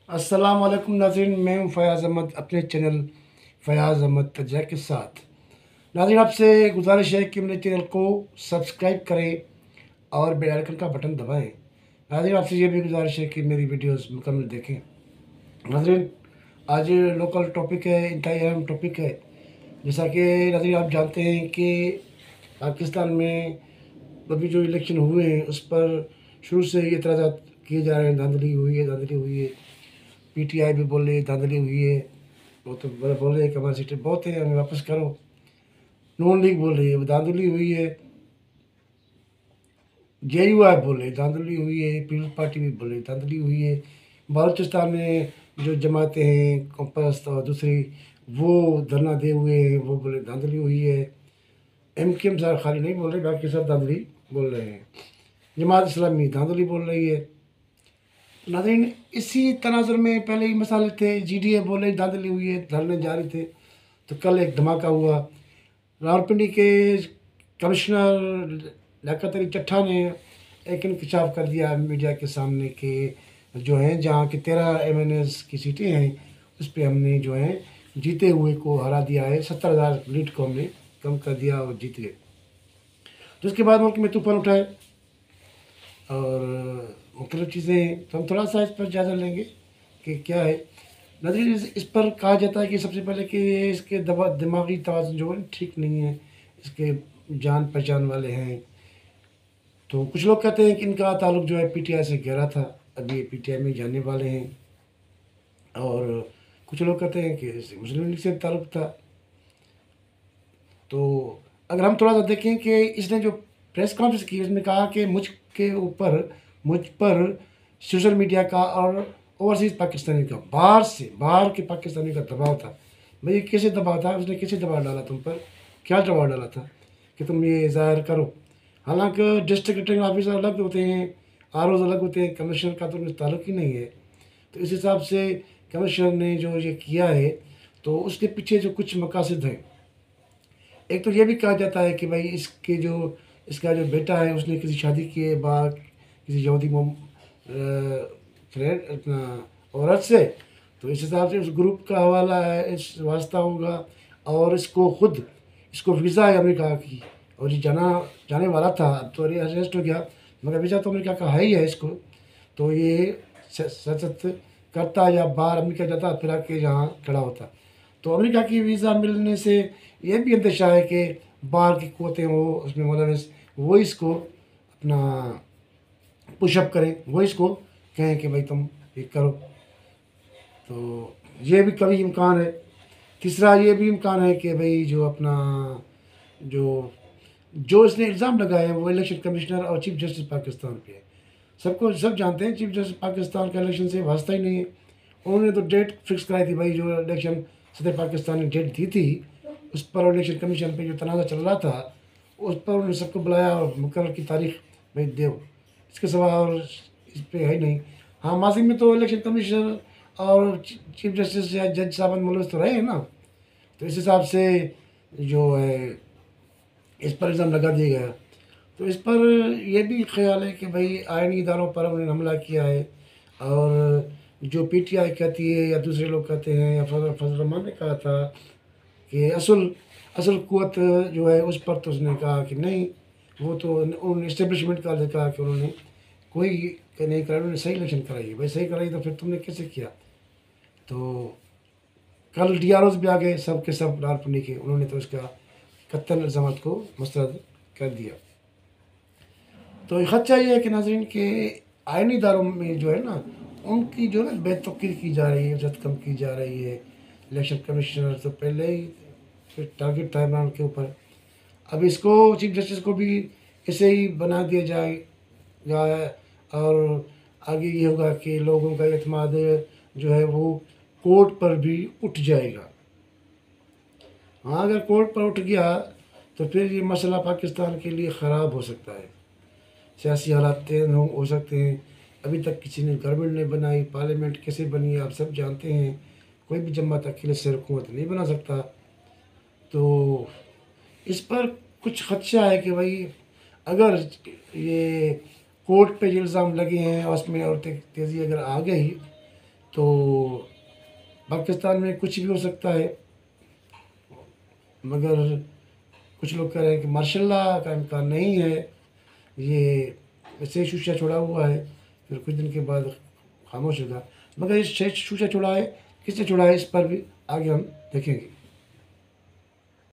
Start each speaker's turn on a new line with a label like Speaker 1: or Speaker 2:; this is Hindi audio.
Speaker 1: अस्सलाम वालेकुम नाज़रीन, मैं हूँ फ़याज़ अहमद अपने चैनल फ़याज़ अहमद तजा के साथ। नाज़रीन, आपसे गुजारिश है कि मेरे चैनल को सब्सक्राइब करें और बेल आइकन का बटन दबाएं। नाज़रीन, आपसे ये भी गुजारिश है कि मेरी वीडियोस मुकम्मल देखें। नाज़रीन, आज लोकल टॉपिक है, इंतहाई अहम टॉपिक है। जैसा कि नाज़रीन आप जानते हैं कि पाकिस्तान में अभी जो इलेक्शन हुए हैं उस पर शुरू से ही एतराज़ात किए जा रहे हैं, धांधली हुई है, धांधली हुई है। पीटीआई भी बोल रही है धांधली हुई है। वो तो बोल रहे हैं कि हमारी सीटें बहुत है, हमें वापस करो। नून लीग बोल रही है धांधली हुई है। जेयूआई बोल रही है धांधली हुई है। पीपल्स पार्टी भी बोल रही है धांधली हुई है। बलूचिस्तान में जो जमातें हैं कॉम्पस और दूसरी वो धरना दे हुए हैं, वो बोले धांधली हुई है। एमकेएम साहब खाली नहीं बोल रहे, बाकी सब धांधली बोल रहे हैं। जमात इस्लामी धांधली बोल रही है। नाज़रीन, इसी तनाजुर में पहले ही मसाले थे। जीडीए बोले धांधली हुई है, धरने जारी थे। तो कल एक धमाका हुआ। रावलपिंडी के कमिश्नर लियाकत अली चट्ठा ने एक इंकशाफ कर दिया मीडिया के सामने कि जो है जहाँ की 13 एमएनएस की सीटें हैं उस पर हमने जो है जीते हुए को हरा दिया है। 70,000 लीड को हमने कम कर दिया और जीत गए। तो उसके बाद मुल्क में तूफान उठाए और मुख्तलिफ चीज़ें। तो हम थोड़ा सा इस पर जायज़ा लेंगे कि क्या है। नज़रीन, इस पर कहा जाता है कि सबसे पहले कि ये इसके दिमागी तवाज़ुन जो है ठीक नहीं है। इसके जान पहचान वाले हैं। तो कुछ लोग कहते हैं कि इनका ताल्लुक जो है पीटीआई से गहरा था, अब ये पीटीआई में जाने वाले हैं। और कुछ लोग कहते हैं कि इससे मुस्लिम लीग से ताल्लुक था। तो अगर हम थोड़ा सा देखें कि इसने जो प्रेस कॉन्फ्रेंस की उसमें कहा कि मुझ पर सोशल मीडिया का और ओवरसीज़ पाकिस्तानी का बाहर के पाकिस्तानी का दबाव था। भाई कैसे दबाव था, उसने कैसे दबाव डाला तुम पर, क्या दबाव डाला था कि तुम ये ज़ाहिर करो। हालांकि डिस्ट्रिक्ट रिटर्निंग ऑफिसर अलग होते हैं, आरओज अलग होते हैं, कमिश्नर का तो उनसे ताल्लुक ही नहीं है। तो इस हिसाब से कमिश्नर ने जो ये किया है तो उसके पीछे जो कुछ मकासद हैं। एक तो ये भी कहा जाता है कि भाई इसका जो बेटा है उसने किसी शादी के बाद किसी यहूदी फ्रेंड अपना औरत से, तो इस हिसाब से उस ग्रुप का हवाला है, इस वास्ता होगा। और इसको वीज़ा है अमेरिका की, और ये जाने वाला था। अब तो ये अरेस्ट हो गया, मगर वीज़ा तो अमेरिका का है ही है इसको। तो ये सशक्त करता या बाहर अमेरिका जाता फिर आके यहाँ खड़ा होता। तो अमेरिका की वीज़ा मिलने से ये भी अंदेशा है कि बाहर की क़ुव्वतें हो उसमें मुलविस, वो इसको अपना पुशअप करें, वो इसको कहें कि भाई तुम ये करो। तो ये भी कभी इम्कान है। तीसरा ये भी इम्कान है कि भाई जो जो इसने इल्ज़ाम लगाए हैं वो इलेक्शन कमिश्नर और चीफ जस्टिस पाकिस्तान पे है। सब जानते हैं चीफ जस्टिस पाकिस्तान का इलेक्शन से वास्ता ही नहीं है। उन्होंने तो डेट फिक्स कराई थी भाई, जो इलेक्शन सदर पाकिस्तान ने डेट दी थी उस पर इलेक्शन कमीशन पे जो तनाज़ा चल रहा था उस पर उन्होंने सबको बुलाया और मुकर्रर की तारीख भाई दो। इसके सिवा और इस पर है ही नहीं। हाँ, माजी में तो इलेक्शन कमिश्नर और चीफ जस्टिस या जज साहब मुलविस तो रहे हैं ना। तो इस हिसाब से जो है इस पर इल्ज़ाम लगा दिया गया। तो इस पर यह भी ख्याल है कि भाई आइनी इदारों पर उन्होंने हमला किया है। और जो पीटीआई कहती है या दूसरे लोग कहते हैं या फजल रहमान ने कहा था कि असल असल क़ुव्वत जो है उस पर, तो उसने कहा कि नहीं, वो तो उन इस्टेब्लिशमेंट का कहा कि उन्होंने कोई नहीं कराया, उन्होंने सही इलेक्शन कराई है। भाई सही कराई तो फिर तुमने कैसे किया। तो कल डीआरओज भी आ गए, सब के सब रावलपिंडी के, उन्होंने तो इसका कत्तल इल्ज़ाम को मुस्तरद कर दिया। तो खदशा ये है कि नाज़रीन के आइनी इदारों में जो है ना उनकी जो है ना बेतौकीर की जा रही है, इज़्ज़त कम की जा रही है। इलेक्शन कमिश्नर तो पहले ही फिर टारगेट था इमरान के ऊपर। अब इसको चीफ जस्टिस को भी ऐसे ही बना दिया जाएगा और आगे ये होगा कि लोगों का एतमाद जो है वो कोर्ट पर भी उठ जाएगा। हाँ, अगर कोर्ट पर उठ गया तो फिर ये मसला पाकिस्तान के लिए ख़राब हो सकता है। सियासी हालात तेज हो सकते हैं। अभी तक किसी ने गवर्नमेंट नहीं बनाई, पार्लियामेंट कैसे बनी है आप सब जानते हैं। कोई भी जमात अकेले से हुकूमत नहीं बना सकता। तो इस पर कुछ खदशा है कि भाई अगर ये कोर्ट पे जो इल्ज़ाम लगे हैं और उसमें और तेज़ी अगर आ गई तो पाकिस्तान में कुछ भी हो सकता है, मगर कुछ लोग कह रहे हैं कि मार्शल लॉ का इम्कान नहीं है, ये ऐसे ही शूशा छोड़ा हुआ है। फिर कुछ दिन के बाद खामोश होगा। मगर ये शूशा छोड़ा है, किसने छोड़ा है, इस पर भी आगे हम देखेंगे।